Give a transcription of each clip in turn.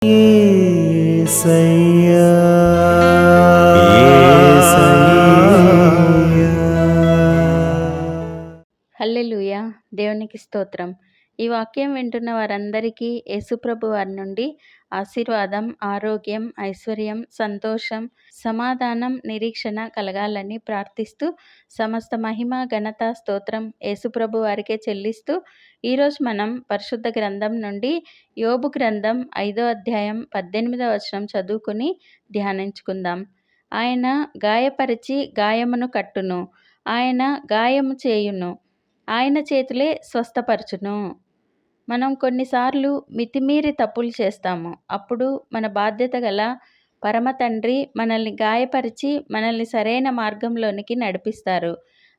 యేసయ్యా హల్లెలూయా. దేవునికి స్తోత్రం. ఈ వాక్యం వింటున్న వారందరికీ యేసుప్రభు వారి నుండి ఆశీర్వాదం, ఆరోగ్యం, ఐశ్వర్యం, సంతోషం, సమాధానం, నిరీక్షణ కలగాలని ప్రార్థిస్తూ, సమస్త మహిమ, ఘనత, స్తోత్రం యేసుప్రభు వారికే చెల్లిస్తూ, ఈరోజు మనం పరిశుద్ధ గ్రంథం నుండి యోబు గ్రంథం 5వ అధ్యాయం 18వ వచనం చదువుకుని ధ్యానించుకుందాం. ఆయన గాయపరిచి గాయమును కట్టును, ఆయన గాయము చేయును, ఆయన చేతులే స్వస్థపరచును. మనం కొన్నిసార్లు మితిమీరి తప్పులు చేస్తాము. అప్పుడు మన బాధ్యత గల పరమ తండ్రి మనల్ని గాయపరిచి మనల్ని సరైన మార్గంలోనికి నడిపిస్తారు.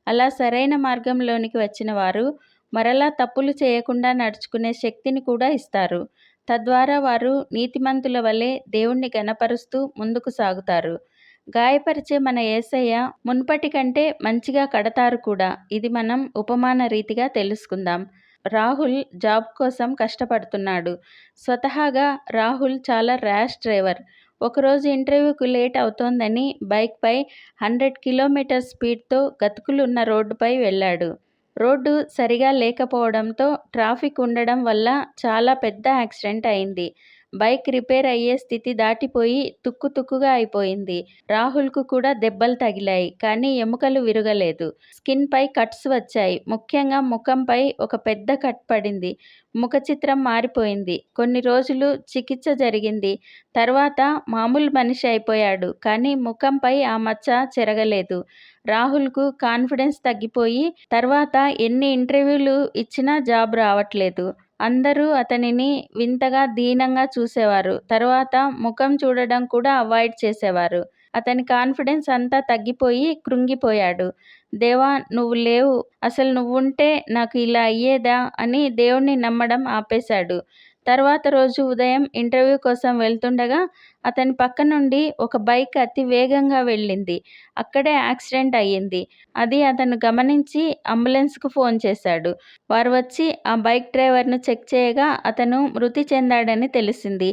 అలా సరైన మార్గంలోనికి వచ్చిన వారు మరలా తప్పులు చేయకుండా నడుచుకునే శక్తిని కూడా ఇస్తారు. తద్వారా వారు నీతిమంతుల వలె దేవుణ్ణి ఘనపరుస్తూ ముందుకు సాగుతారు. గాయపరిచే మన యేసయ్య మునుపటి కంటే మంచిగా కడతారు కూడా. ఇది మనం ఉపమాన రీతిగా తెలుసుకుందాం. రాహుల్ జాబ్ కోసం కష్టపడుతున్నాడు. స్వతహాగా రాహుల్ చాలా ర్యాష్ డ్రైవర్. ఒకరోజు ఇంటర్వ్యూకు లేట్ అవుతోందని బైక్పై 100 కిలోమీటర్ స్పీడ్తో గతుకులున్న రోడ్డుపై వెళ్ళాడు. రోడ్డు సరిగా లేకపోవడంతో ట్రాఫిక్ ఉండడం వల్ల చాలా పెద్ద యాక్సిడెంట్ అయింది. బైక్ రిపేర్ అయ్యే స్థితి దాటిపోయి తుక్కుతుక్కుగా అయిపోయింది. రాహుల్కు కూడా దెబ్బలు తగిలాయి, కానీ ఎముకలు విరగలేదు. స్కిన్పై కట్స్ వచ్చాయి. ముఖ్యంగా ముఖంపై ఒక పెద్ద కట్ పడింది. ముఖ చిత్రం మారిపోయింది. కొన్ని రోజులు చికిత్స జరిగింది. తర్వాత మామూలు మనిషి అయిపోయాడు, కానీ ముఖంపై ఆ మచ్చ చెరగలేదు. రాహుల్కు కాన్ఫిడెన్స్ తగ్గిపోయి తర్వాత ఎన్ని ఇంటర్వ్యూలు ఇచ్చినా జాబ్ రావట్లేదు. అందరూ అతనిని వింతగా దీనంగా చూసేవారు. తర్వాత ముఖం చూడడం కూడా అవాయిడ్ చేసేవారు. అతని కాన్ఫిడెన్స్ అంతా తగ్గిపోయి కృంగిపోయాడు. దేవా, నువ్వు లేవు, అసలు నువ్వుంటే నాకు ఇలా అయ్యేదా అని దేవుణ్ణి నమ్మడం ఆపేశాడు. తర్వాత రోజు ఉదయం ఇంటర్వ్యూ కోసం వెళ్తుండగా అతని పక్క నుండి ఒక బైక్ అతి వేగంగా వెళ్ళింది. అక్కడే యాక్సిడెంట్ అయ్యింది. అది అతను గమనించి అంబులెన్స్కు ఫోన్ చేశాడు. వారు వచ్చి ఆ బైక్ డ్రైవర్ను చెక్ చేయగా అతను మృతి చెందాడని తెలిసింది.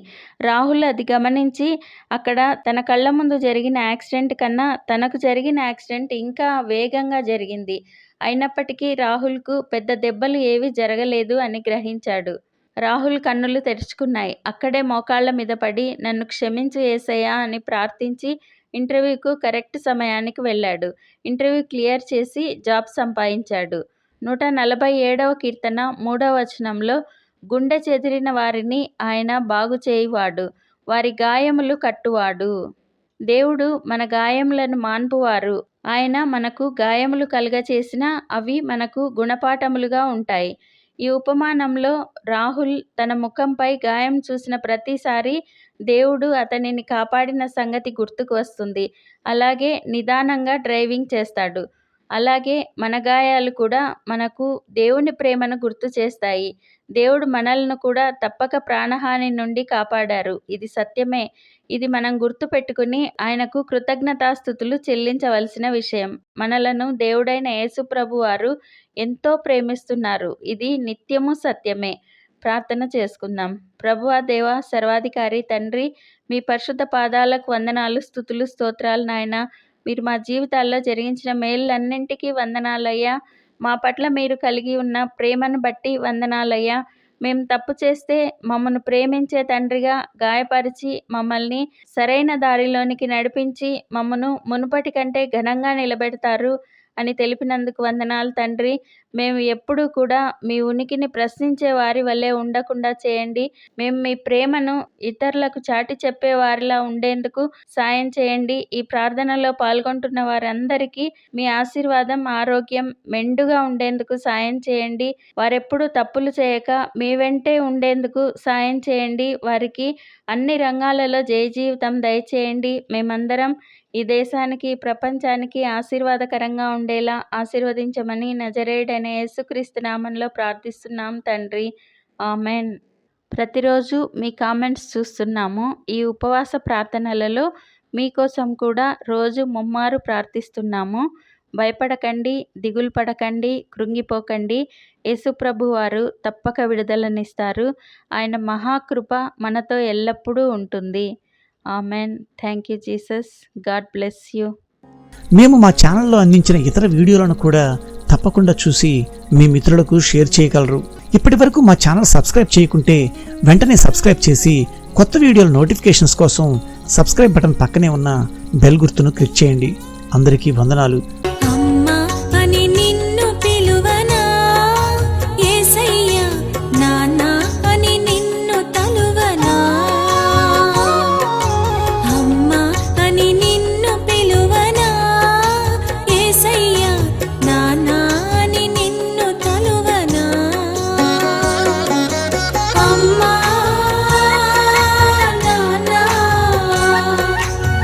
రాహుల్ అది గమనించి అక్కడ తన కళ్ళ ముందు జరిగిన యాక్సిడెంట్ కన్నా తనకు జరిగిన యాక్సిడెంట్ ఇంకా వేగంగా జరిగింది. అయినప్పటికీ రాహుల్కు పెద్ద దెబ్బలు ఏవీ జరగలేదు అని గ్రహించాడు. రాహుల్ కన్నులు తెరుచుకున్నాయి. అక్కడే మోకాళ్ల మీద పడి నన్ను క్షమించు యేసయ్యా అని ప్రార్థించి ఇంటర్వ్యూకు కరెక్ట్ సమయానికి వెళ్ళాడు. ఇంటర్వ్యూ క్లియర్ చేసి జాబ్ సంపాదించాడు. 147వ కీర్తన 3వ వచనంలో గుండె చెదిరిన వారిని ఆయన బాగు చేయువాడు, వారి గాయములు కట్టువాడు. దేవుడు మన గాయములను మాన్పువారు. ఆయన మనకు గాయములు కలుగచేసినా అవి మనకు గుణపాఠములుగా ఉంటాయి. ఈ ఉపమానంలో రాహుల్ తన ముఖంపై గాయం చూసిన ప్రతిసారి దేవుడు అతనిని కాపాడిన సంగతి గుర్తుకు వస్తుంది. అలాగే నిదానంగా డ్రైవింగ్ చేస్తాడు. అలాగే మన గాయాలు కూడా మనకు దేవుని ప్రేమను గుర్తు చేస్తాయి. దేవుడు మనల్ని కూడా తప్పక ప్రాణహాని నుండి కాపాడారు. ఇది సత్యమే. ఇది మనం గుర్తు పెట్టుకుని ఆయనకు కృతజ్ఞతాస్తుతులు చెల్లించవలసిన విషయం. మనలను దేవుడైన యేసు ప్రభు వారు ఎంతో ప్రేమిస్తున్నారు. ఇది నిత్యము సత్యమే. ప్రార్థన చేసుకుందాం. ప్రభువా, దేవా, సర్వాధికారి తండ్రి, మీ పరిశుద్ధ పాదాలకు వందనాలు, స్తుతులు, స్తోత్రాలు నాయనా. మీరు మా జీవితాల్లో జరిగించిన మేళ్ళన్నింటికీ వందనాలయ్యా. మా పట్ల మీరు కలిగి ఉన్న ప్రేమను బట్టి వందనాలయ్యా. మేము తప్పు చేస్తే మమ్మను ప్రేమించే తండ్రిగా గాయపరిచి మమ్మల్ని సరైన దారిలోనికి నడిపించి మమ్మను మునుపటి కంటే ఘనంగా నిలబెడతారు అని తెలిపినందుకు వందనాలు తండ్రి. మేము ఎప్పుడూ కూడా మీ ఉనికిని ప్రశ్నించే వారి వల్లే ఉండకుండా చేయండి. మేము మీ ప్రేమను ఇతరులకు చాటి చెప్పే వారిలా ఉండేందుకు సాయం చేయండి. ఈ ప్రార్థనలో పాల్గొంటున్న వారందరికీ మీ ఆశీర్వాదం, ఆరోగ్యం మెండుగా ఉండేందుకు సాయం చేయండి. వారెప్పుడూ తప్పులు చేయక మీ వెంటే ఉండేందుకు సాయం చేయండి. వారికి అన్ని రంగాలలో జయ జీవితం దయచేయండి. మేమందరం ఈ దేశానికి, ప్రపంచానికి ఆశీర్వాదకరంగా ఉండేలా ఆశీర్వదించమని నజరేయుడైన యేసుక్రీస్తు నామంలో ప్రార్థిస్తున్నాం తండ్రి. ఆమెన్. ప్రతిరోజు మీ కామెంట్స్ చూస్తున్నాము. ఈ ఉపవాస ప్రార్థనలలో మీకోసం కూడా రోజు ముమ్మారు ప్రార్థిస్తున్నాము. భయపడకండి, దిగులు పడకండి, కృంగిపోకండి. యేసుప్రభు వారు తప్పక విడుదలనిస్తారు. ఆయన మహాకృప మనతో ఎల్లప్పుడూ ఉంటుంది. Amen. Thank you Jesus. God bless you. మేము మా ఛానల్లో అందించిన ఇతర వీడియోలను కూడా తప్పకుండా చూసి మీ మిత్రులకు షేర్ చేయగలరు. ఇప్పటి వరకు మా ఛానల్ సబ్స్క్రైబ్ చేయకుంటే వెంటనే సబ్స్క్రైబ్ చేసి కొత్త వీడియోల నోటిఫికేషన్స్ కోసం సబ్స్క్రైబ్ బటన్ పక్కనే ఉన్న బెల్ గుర్తును క్లిక్ చేయండి. అందరికీ వందనాలు.